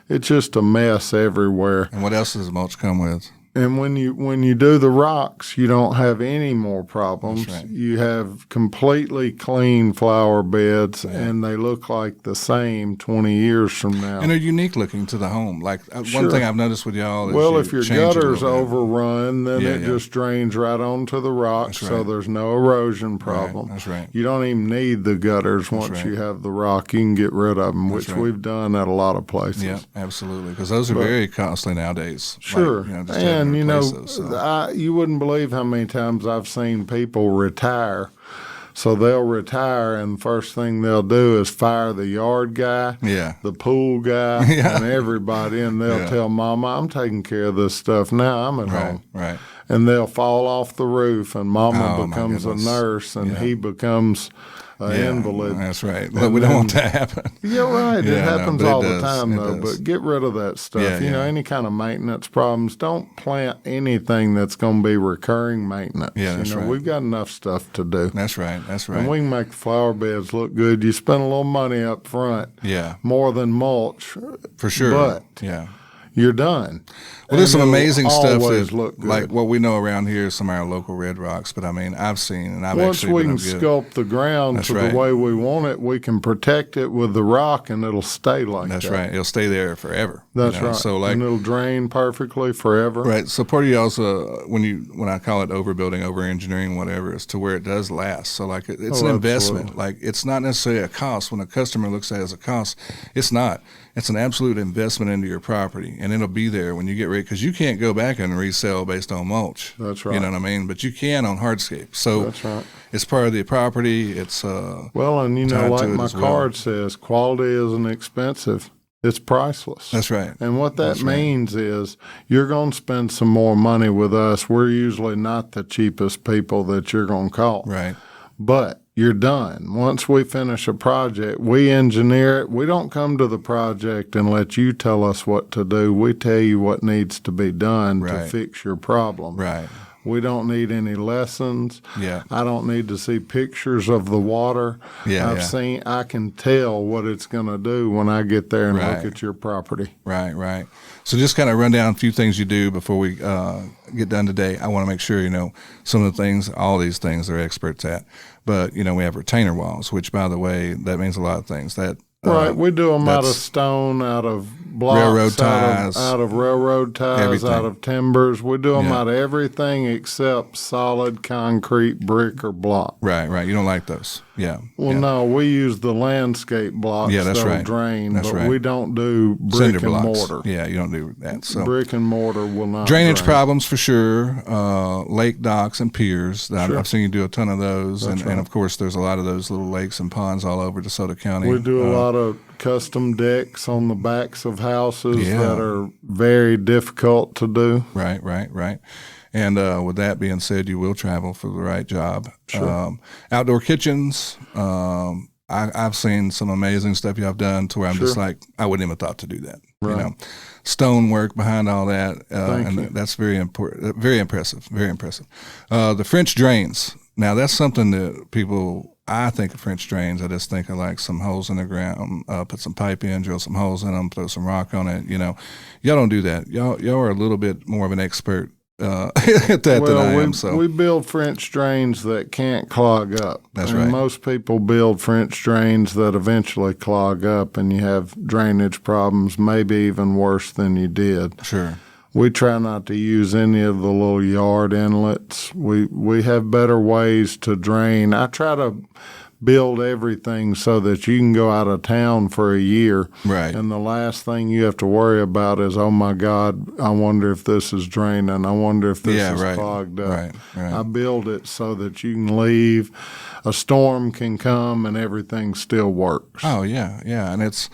It's just a mess everywhere. And what else does mulch come with? And when you do the rocks, you don't have any more problems. That's right. You have completely clean flower beds, and they look like the same 20 years from now. And they're unique looking to the home. Like one thing I've noticed with y'all is if your gutter's overrun, then it just drains right onto the rocks, right. so there's no erosion problem. Right. That's right. You don't even need the gutters once you have the rock. You can get rid of them, which we've done at a lot of places. Yeah, absolutely, because those are very costly nowadays. Sure. Like, you wouldn't believe how many times I've seen people retire. So they'll retire, and first thing they'll do is fire the yard guy, the pool guy, and everybody, and they'll tell Mama, I'm taking care of this stuff now. I'm at home. Right. And they'll fall off the roof, and Mama becomes a nurse, and he becomes an invalid. That's right. But we don't want that to happen. You're right. It happens all the time, though. Does. But get rid of that stuff. You know, any kind of maintenance problems. Don't plant anything that's going to be recurring maintenance. Yeah, that's right. We've got enough stuff to do. That's right. And we can make the flower beds look good. You spend a little money up front. Yeah. More than mulch. For sure. But you're done. Well, there's some amazing stuff that, like what we know around here is some of our local red rocks. But I mean, I've seen and I've once actually we can sculpt the ground to the way we want it, we can protect it with the rock, and it'll stay like that. That's right. It'll stay there forever. That's right. So and it'll drain perfectly forever. Right. So part of y'all's when I call it overbuilding, over engineering, whatever, is to where it does last. So like it's an investment. Absolutely. Like it's not necessarily a cost. When a customer looks at it as a cost, it's not. It's an absolute investment into your property, and it'll be there when you get ready, because you can't go back and resell based on mulch. That's right. You know what I mean? But you can on hardscape. So that's right. It's part of the property. It's well, and you know, like my card says, quality isn't expensive. It's priceless. That's right. And what that means is you're going to spend some more money with us. We're usually not the cheapest people that you're going to call. Right. But you're done. Once we finish a project, we engineer it. We don't come to the project and let you tell us what to do. We tell you what needs to be done to fix your problem. Right. We don't need any lessons. Yeah. I don't need to see pictures of the water. I can tell what it's going to do when I get there and look at your property. Right. So just kind of run down a few things you do before we get done today. I want to make sure you know some of the things, all these things they're experts at. But, you know, we have retainer walls, which, by the way, that means a lot of things. We do them out of stone, out of blocks, railroad ties, out of railroad ties, everything. Out of timbers. We do them out of everything except solid concrete, brick, or block. Right. You don't like those. Yeah. No, we use the landscape blocks that'll drain, but we don't do brick Cinder and blocks. mortar. Yeah, you don't do that. So brick and mortar will not drainage drain. problems for sure. Lake docks and piers. I've seen you do a ton of those, and of course there's a lot of those little lakes and ponds all over DeSoto County. We do a lot of custom decks on the backs of houses that are very difficult to do. Right. And with that being said, you will travel for the right job. Sure. Outdoor kitchens. I've seen some amazing stuff you have done to where I'm just like, I wouldn't even have thought to do that. Right. You know, stonework behind all that. Thank you. That's very important. Very impressive. The French drains. Now that's something that people, I think of French drains, I just think of like some holes in the ground, put some pipe in, drill some holes in them, throw some rock on it. You know, y'all don't do that. Y'all are a little bit more of an expert at that than I am. So we build French drains that can't clog up. That's right. Most people build French drains that eventually clog up, and you have drainage problems, maybe even worse than you did. Sure. We try not to use any of the little yard inlets. We have better ways to drain. I try to build everything so that you can go out of town for a year. Right. And the last thing you have to worry about is, oh my God, I wonder if this is draining. I wonder if this is clogged up. Right. I build it so that you can leave. A storm can come and everything still works. Oh, yeah. And it's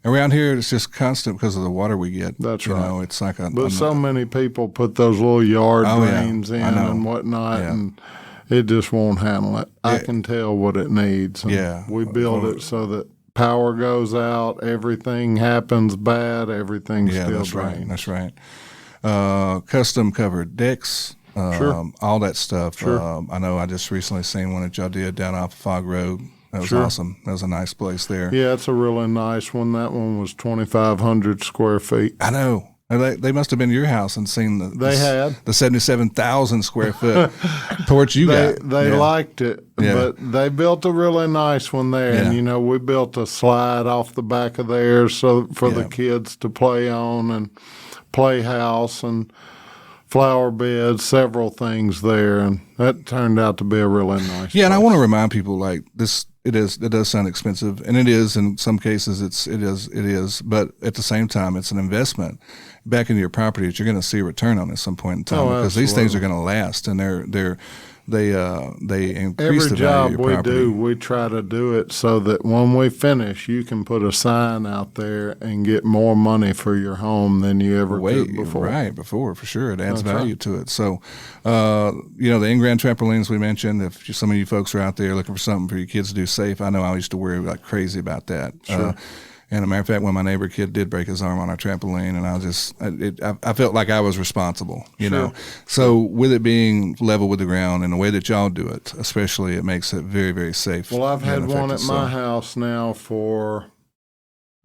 around here, it's just constant because of the water we get. That's right. right. You know, it's like But so many people put those little yard drains in and whatnot, and it just won't handle it. I can tell what it needs. We build it so that power goes out, everything happens bad, everything still drains. That's right. Custom covered decks, all that stuff. I know I just recently seen one that y'all did down off Fog Road. That was awesome. That was a nice place there. Yeah, it's a really nice one. That one was 2,500 square feet. I know. They must have been to your house and seen the 77,000 square foot porch you got. They liked it, but they built a really nice one there. And, you know, we built a slide off the back of theirs for the kids to play on, and playhouse and flower beds, several things there. And that turned out to be a really nice place. And I want to remind people, like, this, it does sound expensive, and it is in some cases. It is, but at the same time, it's an investment back into your property that you're going to see a return on at some point in time, because these things are going to last, and they increase the value of your property. Every job we do, we try to do it so that when we finish, you can put a sign out there and get more money for your home than you ever could before. Right, for sure. It adds value to it. So, you know, the in-ground trampolines we mentioned, if some of you folks are out there looking for something for your kids to do safe, I know I used to worry like crazy about that. Sure. And a matter of fact, when my neighbor kid did break his arm on our trampoline, and I felt like I was responsible, you know. So with it being level with the ground and the way that y'all do it, especially, it makes it very, very safe. Well, I've had one at my house now for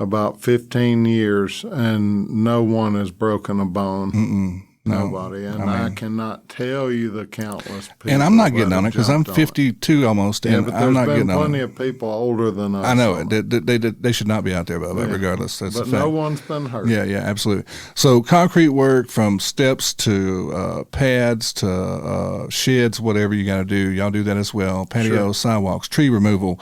about 15 years, and no one has broken a bone. Nobody. And I cannot tell you the countless people. And I'm not getting on it because I'm 52 almost, and but I'm not getting on it. there's been plenty of people older than us. I know it. They should not be out there, Bubba, regardless. That's but a fact. No one's been hurt. Yeah, absolutely. So concrete work, from steps to pads to sheds, whatever you got to do, y'all do that as well. Patios, sidewalks, tree removal,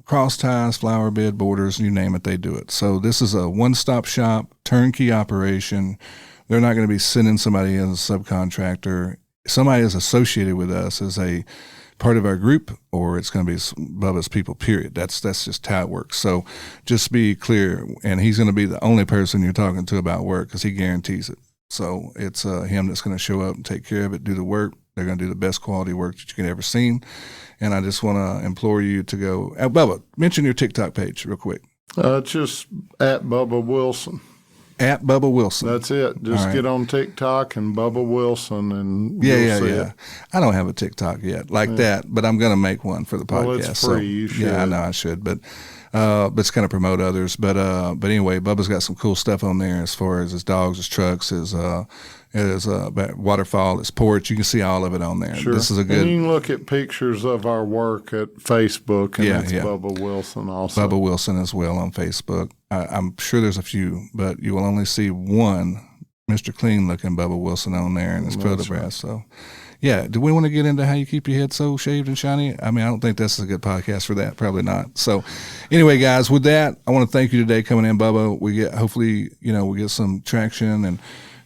cross ties, flower bed, borders, you name it, they do it. So this is a one-stop shop, turnkey operation. They're not going to be sending somebody as a subcontractor. Somebody is associated with us as a part of our group, or it's going to be Bubba's people, period. That's just how it works. So just be clear, and he's going to be the only person you're talking to about work because he guarantees it. So it's him that's going to show up and take care of it, do the work. They're going to do the best quality work that you can ever seen. And I just want to implore you to go. Bubba, mention your TikTok page real quick. Just at Bubba Wilson. At Bubba Wilson. That's it. Just get on TikTok and Bubba Wilson, and you'll see it. I don't have a TikTok yet like that, but I'm going to make one for the podcast. Well, it's free. You should. Yeah, I know I should, but it's kind of promote others. But anyway, Bubba's got some cool stuff on there as far as his dogs, his trucks, his waterfall, his porch. You can see all of it on there. Sure. This is a good. And you can look at pictures of our work at Facebook, and it's Bubba Wilson also. Bubba Wilson as well on Facebook. I'm sure there's a few, but you will only see one Mr. Clean looking Bubba Wilson on there in his photograph. Right. So, yeah. Do we want to get into how you keep your head so shaved and shiny? I mean, I don't think that's a good podcast for that. Probably not. So, anyway, guys, with that, I want to thank you today coming in, Bubba. Hopefully, we get some traction and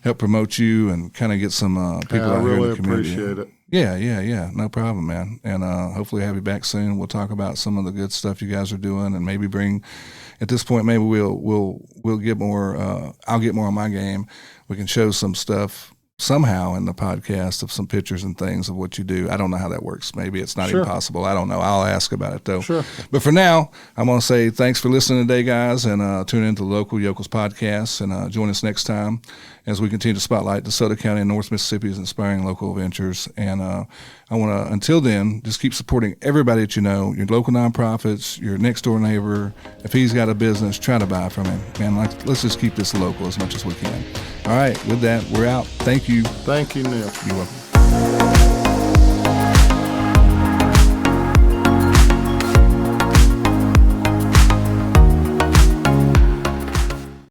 help promote you and kind of get some people out here in the community. I really appreciate it. Yeah. No problem, man. And hopefully have you back soon. We'll talk about some of the good stuff you guys are doing, and maybe at this point, maybe we'll get more. I'll get more on my game. We can show some stuff somehow in the podcast of some pictures and things of what you do. I don't know how that works. Maybe it's not impossible. I don't know. I'll ask about it, though. Sure. But for now, I'm going to say thanks for listening today, guys, and tune into the Local Yokels Podcast, and join us next time as we continue to spotlight DeSoto County and North Mississippi's inspiring local ventures. And I want to, until then, just keep supporting everybody that you know, your local nonprofits, your next-door neighbor. If he's got a business, try to buy from him. Man, let's just keep this local as much as we can. All right, with that, we're out. Thank you. Thank you, Neil. You're welcome.